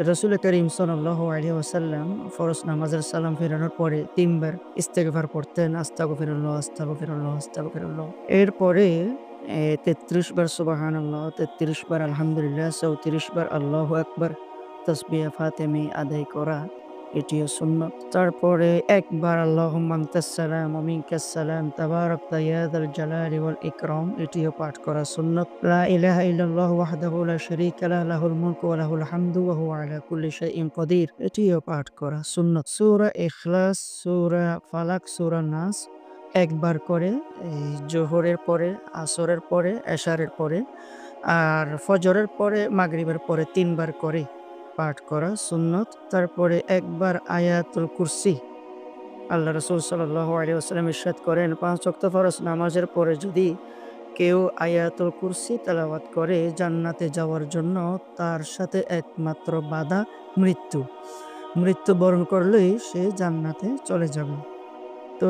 রাসূল করিম সাল্লাল্লাহু আলাইহি ওয়াসাল্লাম ফরজ নামাজের সালাম ফেরানোর পরে ৩ বার ইস্তেগফার পড়তেন। আস্তাগফিরুল্লাহ, আস্তাগফিরুল্লাহ, আস্তাগফিরুল্লাহ। এরপরে ৩৩ বার সুবহানাল্লাহ, ৩৩ বার আলহামদুলিল্লাহ, ৩৪ বার আল্লাহু আকবার তাসবিহ ফাতেমি আদায় করা এটিও সুন্নত। তারপরে একবার আল্লাহুম্মা আনতাস সালাম ওয়া মিনকাস সালাম তাবারাকতা ইয়া যাল জালালি ওয়াল ইকরাম এটিও পাঠ করা সুন্নত। লা ইলাহা ইল্লাল্লাহু ওয়াহদাহু লা শারীকা লাহু লাহুল মুলকু ওয়া লাহুল হামদু ওয়া হুয়া আলা কুল্লি শাইইন কাদির এটিও পাঠ করা সুন্নত। সূরা ইখলাস, সূরা ফালাক, সূরা নাস একবার করে এই জোহরের পরে, আসরের পরে, এশারের পরে আর ফজরের পরে, মাগরিবের পরে ৩ বার করে পাঠ করা সুন্নত। তারপরে একবার আয়াতুল কুরসি আল্লাহ রাসূল সাল্লাল্লাহু আলাইহি ওয়াসাল্লাম ইরশাদ করেন ৫ ওয়াক্ত ফরজ নামাজের পরে যদি কেউ আয়াতুল কুরসি তেলাওয়াত করে জান্নাতে যাওয়ার জন্য তার সাথে একমাত্র বাধা মৃত্যু। মৃত্যুবরণ করলেই সে জান্নাতে চলে যাবে। তো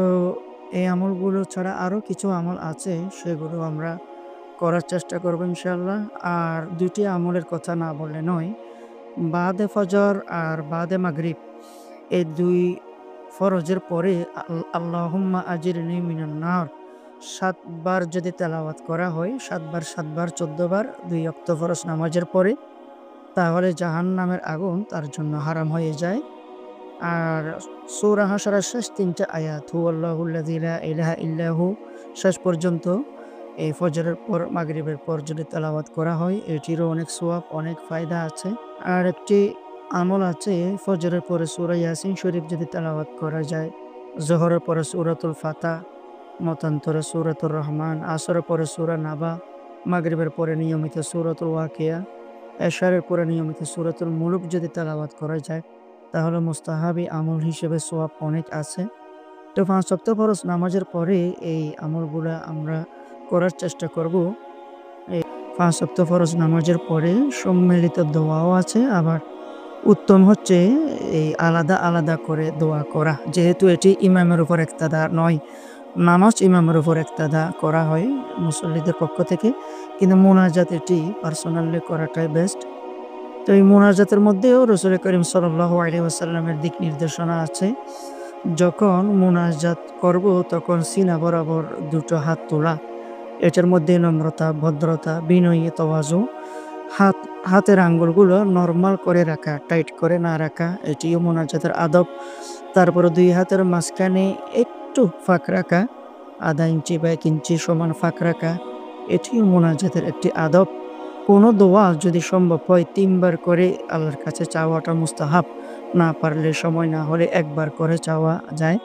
এই আমলগুলো ছাড়া আরও কিছু আমল আছে সেগুলো আমরা করার চেষ্টা করব ইনশাআল্লাহ। আর ২ টি আমলের কথা না বললে নয়। বাদে ফজর আর বাদে মাগরিব এই ২ ফরজের পরে আল্লাহুম্মা আজিরনি মিনান নার ৭ বার যদি তেলাওয়াত করা হয় ৭ বার ৭ বার ১৪ বার ২ ওয়াক্ত ফরজ নামাজের পরে তাহলে জাহান্নামের আগুন তার জন্য হারাম হয়ে যায়। আর সূরা হাশরের শেষ ৩ টা আয়াত হুয়াল্লাহুল্লাযী লা ইলাহা ইল্লা হু শেষ পর্যন্ত এই ফজরের পর মাগরিবের পর যদি তেলাওয়াত করা হয় এটিরও অনেক সওয়াব অনেক ফায়দা আছে। আর একটি আমল আছে ফজরের পরে সূরা ইয়াসিন শরীফ যদি তেলাওয়াত করা যায়, জোহরের পরে সূরাতুল ফাতহ, মতান্তরে সূরাতুর রহমান, আসরের পরে সূরা নাবা, মাগরিবের পরে নিয়মিত সূরাতুল ওয়াকিয়া, এশারের পরে নিয়মিত সূরাতুল মুলুক যদি তেলাওয়াত করা যায় তাহলে মুস্তাহাবি আমল হিসেবে সওয়াব অনেক আছে। তো ৫ ওয়াক্ত ফরজ নামাজের পরে এই আমলগুলা আমরা করার চেষ্টা করব। এই ৫ ওয়াক্ত ফরজ নামাজের পরে সম্মিলিত দোয়াও আছে আবার উত্তম হচ্ছে এই আলাদা, আলাদা করে দোয়া করা। যেহেতু এটি ইমামের উপর ইক্তেদা নয়, নামাজ ইমামের উপর ইক্তেদা করা হয় মুসল্লিদের পক্ষ থেকে। কিন্তু মোনাজাত এটি পার্সোনালি করাটাই বেস্ট। তো এই মোনাজাতের মধ্যেও রাসূল করিম সাল্লাল্লাহু আলাইহি ওয়াসাল্লামের দিক নির্দেশনা আছে। যখন মোনাজাত করব তখন সিনা বরাবর ২টো হাত তোলা। এটার মধ্যে নম্রতা, ভদ্রতা, বিনয়ী, তাওয়াজু, হাত হাতের আঙ্গুলগুলো নরমাল করে রাখা, টাইট করে না রাখা এটিও মোনাজাতের আদব। তারপরে ২ হাতের মাঝখানে একটু ফাঁক রাখা, ০.৫ ইঞ্চি বা ১ ইঞ্চি সমান ফাঁক রাখা এটিও মোনাজাতের একটি আদব। কোনো দোয়া যদি সম্ভব হয় ৩ বার করে আল্লাহর কাছে চাওয়াটা মুস্তাহাব। না পারলে সময় না হলে ১ বার করে চাওয়া যায়।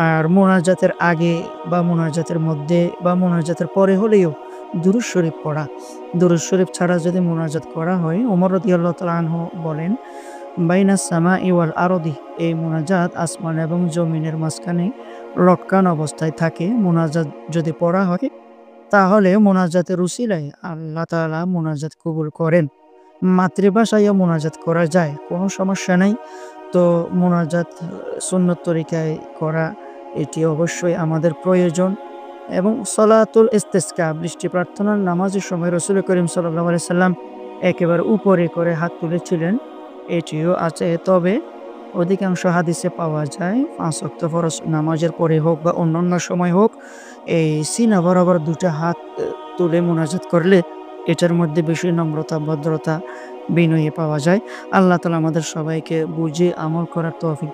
আর মোনাজাতের আগে বা মোনাজাতের মধ্যে বা মোনাজাতের পরে হলেও দুরূদ শরীফ পড়া। দুরূদ শরীফ ছাড়া যদি মোনাজাত করা হয় ওমর রাদিয়াল্লাহু তাআলা আনহু বলেন, বাইনাস সামাই ওয়াল আরদি এই মোনাজাত আসমান এবং জমিনের মাঝখানে লটকানো অবস্থায় থাকে। মোনাজাত যদি পড়া হয় তাহলে মোনাজাতের উসিলায় আল্লাহ তাআলা মোনাজাত কবুল করেন। মাতৃভাষায়ও মোনাজাত করা যায়, কোনো সমস্যা নাই। তো মোনাজাত সুন্নত তরিকায় করা এটি অবশ্যই আমাদের প্রয়োজন। এবং সলাতুল ইস্তিসকা বৃষ্টি প্রার্থনার নামাজের সময় রাসূল করিম সাল্লাল্লাহু আলাইহি সাল্লাম একেবারে উপরে করে হাত তুলেছিলেন এটিও আছে। তবে অধিকাংশ হাদিসে পাওয়া যায় ৫ ওয়াক্ত ফরজ নামাজের পরে হোক বা অন্যান্য সময় হোক এই সিনা বরাবর ২টা হাত তুলে মোনাজাত করলে এটার মধ্যে বেশি নম্রতা, ভদ্রতা, বিনয়ী পাওয়া যায়। আল্লাহ তাআলা আমাদের সবাইকে বুঝে আমল করার তৌফিক